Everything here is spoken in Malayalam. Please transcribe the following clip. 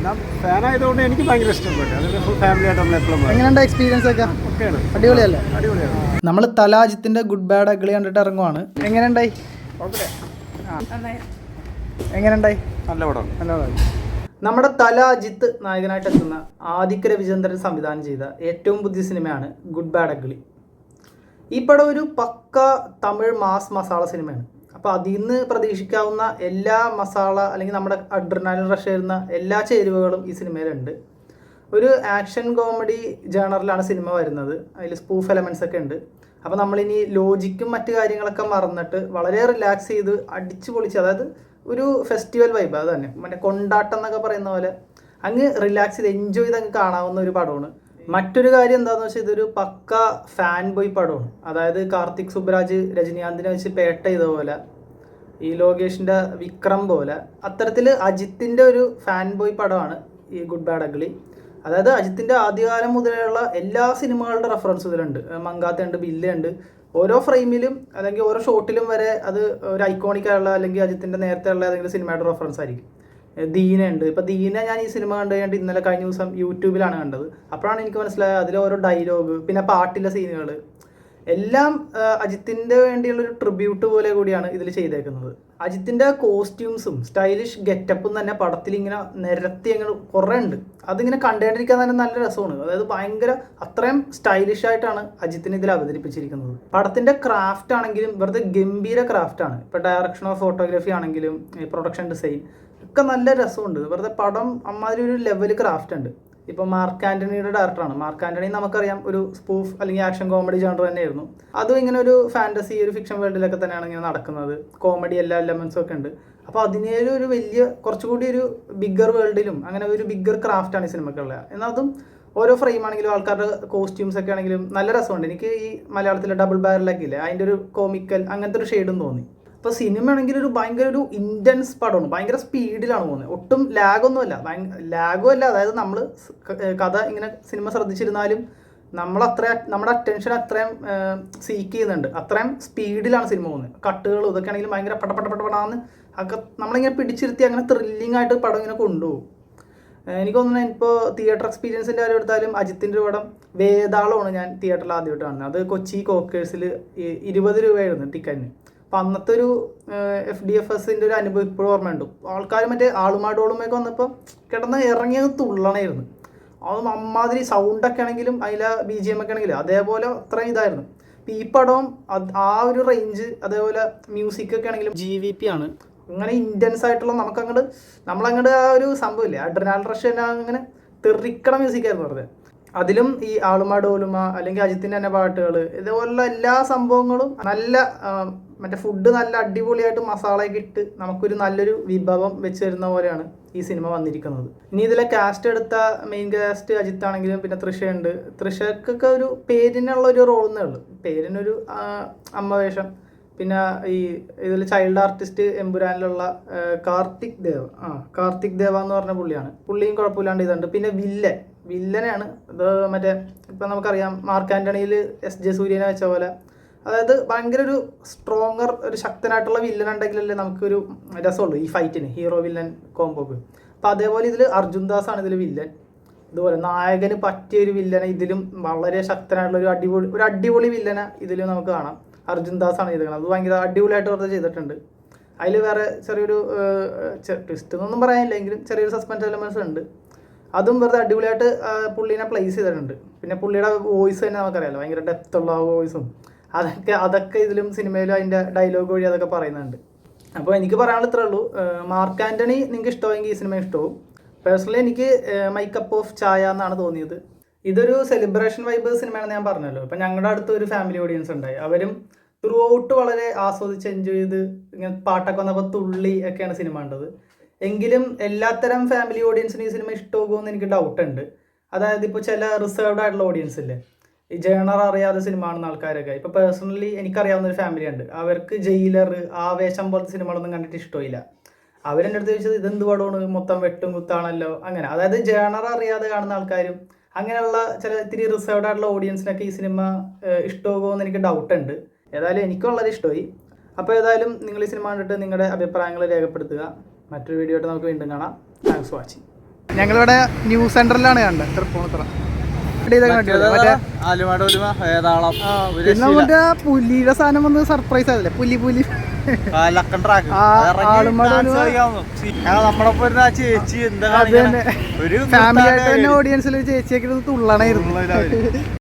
ഞാൻ ഫാനായതുകൊണ്ട് എനിക്ക് ഭയങ്കര ഇഷ്ടപ്പെട്ടു. അതിൽ ഫുൾ ഫാമിലി ആയിട്ട് നമ്മൾ എപ്പോഴും എങ്ങനെയുണ്ട് എക്സ്പീരിയൻസ് ഒക്കെ? ഒക്കെയാണ്, അടിപൊളിയല്ലേ? അടിപൊളിയാണ്. നമ്മൾ തല അജിത്തിന്റെ ഗുഡ് ബാഡ് അഗ്ലി കണ്ടിട്ട് ഇറങ്ങുവാണ്. എങ്ങനെയുണ്ടായി? എങ്ങനെയുണ്ടായി? നല്ല പടം. നല്ല പടം. നമ്മുടെ തല അജിത്ത് നായകനായിട്ട് എത്തുന്ന ആദിത്യ രവിചന്ദ്രൻ സംവിധാനം ചെയ്ത ഏറ്റവും പുതിയ സിനിമയാണ് ഗുഡ് ബാഡ് അഗ്ലി. ഈ പടം ഒരു പക്ക തമിഴ് മാസ് മസാല സിനിമയാണ്. അപ്പോൾ അതിൽ നിന്ന് പ്രതീക്ഷിക്കാവുന്ന എല്ലാ മസാല അല്ലെങ്കിൽ നമ്മുടെ അഡ്രിനാലിൻ റഷ് ചെയ്യുന്ന എല്ലാ ചേരുവകളും ഈ സിനിമയിലുണ്ട്. ഒരു ആക്ഷൻ കോമഡി ജേണറിലാണ് സിനിമ വരുന്നത്. അതിൽ സ്പൂഫ് എലമെൻറ്റ്സ് ഒക്കെ ഉണ്ട്. അപ്പോൾ നമ്മളിനി ലോജിക്കും മറ്റു കാര്യങ്ങളൊക്കെ മറന്നിട്ട് വളരെ റിലാക്സ് ചെയ്ത് അടിച്ചു പൊളിച്ച്, അതായത് ഒരു ഫെസ്റ്റിവൽ വൈബ്, അത് തന്നെ മറ്റേ കൊണ്ടാട്ടം എന്നൊക്കെ പറയുന്ന പോലെ അങ്ങ് റിലാക്സ് ചെയ്ത് എൻജോയ് ചെയ്ത് അങ്ങ് കാണാവുന്ന ഒരു പടമാണ്. മറ്റൊരു കാര്യം എന്താണെന്ന് വെച്ചാൽ ഇതൊരു പക്ക ഫാൻ ബോയ് പടമാണ്. അതായത് കാർത്തിക് സുബ്രാജ് രജനീകാന്തിനെ വെച്ച് പേട്ട ചെയ്ത പോലെ, ഈ ലോകേഷിൻ്റെ വിക്രം പോലെ, അത്തരത്തിൽ അജിത്തിൻ്റെ ഒരു ഫാൻ ബോയ് പടമാണ് ഈ ഗുഡ് ബാഡ് അഗ്ലി. അതായത് അജിത്തിൻ്റെ ആദ്യകാലം മുതലുള്ള എല്ലാ സിനിമകളുടെ റെഫറൻസ് ഇതിലുണ്ട്. മങ്കാത്തയുണ്ട്, ബില്ലുണ്ട്. ഓരോ ഫ്രെയിമിലും അല്ലെങ്കിൽ ഓരോ ഷോട്ടിലും വരെ അത് ഒരു ഐക്കോണിക് ആയുള്ള അല്ലെങ്കിൽ അജിത്തിൻ്റെ നേരത്തെ ഉള്ള ഏതെങ്കിലും സിനിമയുടെ റെഫറൻസ് ആയിരിക്കും. ദീന ഉണ്ട്. ഇപ്പോൾ ദീന ഞാൻ ഈ സിനിമ കണ്ടു കഴിഞ്ഞിട്ട് ഇന്നലെ കഴിഞ്ഞ ദിവസം യൂട്യൂബിലാണ് കണ്ടത്. അപ്പോഴാണ് എനിക്ക് മനസ്സിലായത് അതിലെ ഓരോ ഡയലോഗ്, പിന്നെ പാട്ടിലെ സീനുകൾ എല്ലാം അജിത്തിൻ്റെ വേണ്ടിയുള്ളൊരു ട്രിബ്യൂട്ട് പോലെ കൂടിയാണ് ഇതിൽ ചെയ്തേക്കുന്നത്. അജിത്തിൻ്റെ കോസ്റ്റ്യൂംസും സ്റ്റൈലിഷ് ഗെറ്റപ്പും തന്നെ പടത്തിൽ ഇങ്ങനെ നിരത്തി അങ്ങനെ കുറേ ഉണ്ട്. അതിങ്ങനെ കണ്ടുകൊണ്ടിരിക്കാൻ തന്നെ നല്ല രസമാണ്. അതായത് ഭയങ്കര അത്രയും സ്റ്റൈലിഷ് ആയിട്ടാണ് അജിത്തിനെ ഇതിൽ അവതരിപ്പിച്ചിരിക്കുന്നത്. പടത്തിൻ്റെ ക്രാഫ്റ്റ് ആണെങ്കിലും വെറുതെ ഗംഭീര ക്രാഫ്റ്റാണ്. ഇപ്പോൾ ഡയറക്ഷൻ ഓഫ് ഫോട്ടോഗ്രാഫി ആണെങ്കിലും പ്രൊഡക്ഷൻ ഡിസൈൻ ഒക്കെ നല്ല രസമുണ്ട്. വെറുതെ പടം അമ്മാതിരി ഒരു ലെവൽ ക്രാഫ്റ്റ് ഉണ്ട്. ഇപ്പോൾ മാർക്ക് ആൻ്റണിയുടെ ഡയറക്ടറാണ്. മാർക്ക് ആൻ്റണി നമുക്കറിയാം ഒരു സ്പൂഫ് അല്ലെങ്കിൽ ആക്ഷൻ കോമഡി ജോണർ തന്നെയായിരുന്നു. അതും ഇങ്ങനെ ഒരു ഫാൻറ്റസി, ഒരു ഫിക്ഷൻ വേൾഡിലൊക്കെ തന്നെയാണ് ഇങ്ങനെ നടക്കുന്നത്. കോമഡി എല്ലാ എലമെൻസും ഒക്കെ ഉണ്ട്. അപ്പോൾ അതിനേലും ഒരു വലിയ കുറച്ചുകൂടി ഒരു ബിഗ്ഗർ വേൾഡിലും അങ്ങനെ ഒരു ബിഗ്ഗർ ക്രാഫ്റ്റാണ് ഈ സിനിമക്കുള്ളത്. എന്നാൽ അതും ഓരോ ഫ്രെയിം ആണെങ്കിലും ആൾക്കാരുടെ കോസ്റ്റ്യൂംസ് ഒക്കെ ആണെങ്കിലും നല്ല രസമുണ്ട്. എനിക്ക് ഈ മലയാളത്തിലെ ഡബിൾ ബാരലൊക്കെ ഇല്ലേ, അതിൻ്റെ ഒരു കോമിക്കൽ അങ്ങനത്തെ ഒരു ഷെയ്ഡും തോന്നി. ഇപ്പോൾ സിനിമ ആണെങ്കിൽ ഒരു ഭയങ്കര ഒരു ഇൻറ്റൻസ് പടമാണ്. ഭയങ്കര സ്പീഡിലാണ് പോകുന്നത്. ഒട്ടും ലാഗൊന്നുമല്ല, ലാഗും അല്ല. അതായത് നമ്മൾ കഥ ഇങ്ങനെ സിനിമ ശ്രദ്ധിച്ചിരുന്നാലും നമ്മുടെ അറ്റൻഷൻ അത്രയും സീക്ക് ചെയ്യുന്നുണ്ട്. അത്രയും സ്പീഡിലാണ് സിനിമ പോകുന്നത്. കട്ടുകളും ഇതൊക്കെ ആണെങ്കിലും ഭയങ്കര പടപടപടപടാന്ന് ഒക്കെ നമ്മളിങ്ങനെ പിടിച്ചിരുത്തി അങ്ങനെ ത്രില്ലിംഗ് ആയിട്ട് പടം ഇങ്ങനെ കൊണ്ടുപോകും. എനിക്ക് തോന്നുന്നത് ഇപ്പോൾ തിയേറ്റർ എക്സ്പീരിയൻസിൻ്റെ കാര്യം എടുത്താലും അജിത്തിൻ്റെ ഒരു പടം വേതാളമാണ് ഞാൻ തിയേറ്ററിൽ ആദ്യമായിട്ട് കാണുന്നത്. അത് കൊച്ചി കോക്കേഴ്സിൽ 20 രൂപയായിരുന്നു ടിക്കറ്റിന്. അപ്പം അന്നത്തെ ഒരു FDFSൻ്റെ ഒരു അനുഭവം ഇപ്പോഴും ഓർമ്മയുണ്ട്. ആൾക്കാർ മറ്റേ ആളുമാടോളുമൊക്കെ വന്നപ്പോൾ കിടന്ന് ഇറങ്ങിയത് തുള്ളണമായിരുന്നു. അതും അമ്മാതിരി സൗണ്ടൊക്കെ ആണെങ്കിലും അതിലെ BGM ഒക്കെ ആണെങ്കിലും അതേപോലെ അത്രയും ഇതായിരുന്നു. ഈ പടവും ആ ഒരു റേഞ്ച്, അതേപോലെ മ്യൂസിക്കൊക്കെ ആണെങ്കിലും GVP ആണ്. അങ്ങനെ ഇൻറ്റൻസ് ആയിട്ടുള്ള നമ്മളങ്ങോട്ട് ആ ഒരു സംഭവമില്ലേ, അഡ്രിനാലിൻ റഷ് തന്നെ അങ്ങനെ തെറിക്കണ മ്യൂസിക്കായിരുന്നു വെറുതെ. അതിലും ഈ ആളുമാടോലുമ അല്ലെങ്കിൽ അജിത്തിൻ്റെ തന്നെ പാട്ടുകൾ, ഇതേപോലുള്ള എല്ലാ സംഭവങ്ങളും നല്ല മറ്റേ ഫുഡ് നല്ല അടിപൊളിയായിട്ട് മസാലയൊക്കെ ഇട്ട് നമുക്കൊരു നല്ലൊരു വിഭവം വെച്ച് തരുന്ന പോലെയാണ് ഈ സിനിമ വന്നിരിക്കുന്നത്. ഇനി ഇതിലെ കാസ്റ്റ് എടുത്ത മെയിൻ കാസ്റ്റ് അജിത്താണെങ്കിലും പിന്നെ തൃഷയുണ്ട്. തൃഷക്കൊക്കെ ഒരു പേരിനുള്ള ഒരു റോളെന്നേ ഉള്ളൂ, പേരിനൊരു അമ്മ വേഷം. പിന്നെ ഈ ഇതിൽ ചൈൽഡ് ആർട്ടിസ്റ്റ് എമ്പുരാനിലുള്ള കാർത്തിക് ദേവ എന്ന് പറഞ്ഞ പുള്ളിയാണ്. പുള്ളിയും കുഴപ്പമില്ലാണ്ട് ഇതുണ്ട്. പിന്നെ വില്ലനാണ് ഇത്. മറ്റേ ഇപ്പം നമുക്കറിയാം മാർക്ക് ആൻ്റണിയിൽ SJ സൂര്യനെ വെച്ച പോലെ, അതായത് ഭയങ്കര ഒരു സ്ട്രോങ്ങർ, ഒരു ശക്തനായിട്ടുള്ള വില്ലൻ ഉണ്ടെങ്കിലല്ലേ നമുക്കൊരു രസമുള്ളൂ ഈ ഫൈറ്റിന്, ഹീറോ വില്ലൻ കോംബോക്ക്. അപ്പോൾ അതേപോലെ ഇതിൽ അർജുൻ ദാസ് ആണ് ഇതിൽ വില്ലൻ. ഇതുപോലെ നായകന് പറ്റിയ ഒരു വില്ലനെ ഇതിലും വളരെ ശക്തനായിട്ടുള്ള ഒരു അടിപൊളി വില്ലനെ ഇതിലും നമുക്ക് കാണാം. അർജുൻ ദാസ് ആണ് ചെയ്തത്. അത് ഭയങ്കര അടിപൊളിയായിട്ട് വെറുതെ ചെയ്തിട്ടുണ്ട്. അതിൽ വേറെ ചെറിയൊരു ട്വിസ്റ്റ് എന്നൊന്നും പറയാനില്ലെങ്കിലും ചെറിയൊരു സസ്പെൻസ് എലമെൻറ്റ്സ് ഉണ്ട്. അതും വെറുതെ അടിപൊളിയായിട്ട് പുള്ളീനെ പ്ലേസ് ചെയ്തിട്ടുണ്ട്. പിന്നെ പുള്ളിയുടെ വോയിസ് തന്നെ നമുക്കറിയാമല്ലോ, ഭയങ്കര ഡെപ്തുള്ള ആ വോയിസും അതൊക്കെ ഇതിലും സിനിമയിലും അതിൻ്റെ ഡയലോഗ് വഴി അതൊക്കെ പറയുന്നുണ്ട്. അപ്പോൾ എനിക്ക് പറയാനുള്ള ഇത്രേ ഉള്ളൂ. മാർക്ക് ആൻ്റണി നിങ്ങൾക്ക് ഇഷ്ടമായെങ്കിൽ ഈ സിനിമ ഇഷ്ടവും. പേഴ്സണലി എനിക്ക് മൈ കപ്പ് ഓഫ് ചായ എന്നാണ് തോന്നിയത്. ഇതൊരു സെലിബ്രേഷൻ വൈബ് സിനിമയാണെന്ന് ഞാൻ പറഞ്ഞല്ലോ. ഇപ്പം ഞങ്ങളുടെ അടുത്ത് ഒരു ഫാമിലി ഓഡിയൻസ് ഉണ്ടായി. അവരും ത്രൂ ഔട്ട് വളരെ ആസ്വദിച്ച് എൻജോയ് ചെയ്ത് ഇങ്ങനെ പാട്ടൊക്കെ വന്നപ്പോൾ തുള്ളി ഒക്കെയാണ് സിനിമ കണ്ടത്. എങ്കിലും എല്ലാത്തരം ഫാമിലി ഓഡിയൻസിന് ഈ സിനിമ ഇഷ്ടമാകുമെന്ന് എനിക്ക് ഡൗട്ടുണ്ട്. അതായത് ഇപ്പോൾ ചില റിസർവ്ഡ് ആയിട്ടുള്ള ഓഡിയൻസ് ഇല്ലേ, ഈ ജേണർ അറിയാതെ സിനിമ കാണുന്ന ആൾക്കാരൊക്കെ. ഇപ്പോൾ പേഴ്സണലി എനിക്കറിയാവുന്ന ഒരു ഫാമിലി ഉണ്ട്. അവർക്ക് ജയിലർ, ആവേശം പോലത്തെ സിനിമകളൊന്നും കണ്ടിട്ട് ഇഷ്ടമില്ല. അവരെൻ്റെ അടുത്ത് ചോദിച്ചത് ഇതെന്ത് പടമാണ്, മൊത്തം വെട്ടും കുത്താണല്ലോ, അങ്ങനെ. അതായത് ജേണർ അറിയാതെ കാണുന്ന ആൾക്കാരും അങ്ങനെയുള്ള ചില ഇത്തിരി റിസർവ്ഡ് ആയിട്ടുള്ള ഓഡിയൻസിനൊക്കെ ഈ സിനിമ ഇഷ്ടമാകുമോ എന്ന് എനിക്ക് ഡൗട്ടുണ്ട്. ഏതായാലും എനിക്ക് വളരെ ഇഷ്ടമായി. അപ്പോൾ ഏതായാലും നിങ്ങൾ ഈ സിനിമ കണ്ടിട്ട് നിങ്ങളുടെ അഭിപ്രായങ്ങൾ രേഖപ്പെടുത്തുക. മറ്റൊരു വീഡിയോ ആയിട്ട് നമുക്ക് വീണ്ടും കാണാം. Thanks for watching. ഞങ്ങളിവിടെ ന്യൂസ് സെന്ററിലാണ് കണ്ടത് തൃപ്പൂണിത്തുറ. മറ്റേ പിന്നെ മറ്റേ പുലിയുടെ സാധനം വന്ന് സർപ്രൈസ് ആയതല്ലേ, പുലി ഫാമിലി ആയിട്ട് തന്നെ ഓഡിയൻസിൽ ചേച്ചിയൊക്കെ തുള്ളണായിരുന്നു.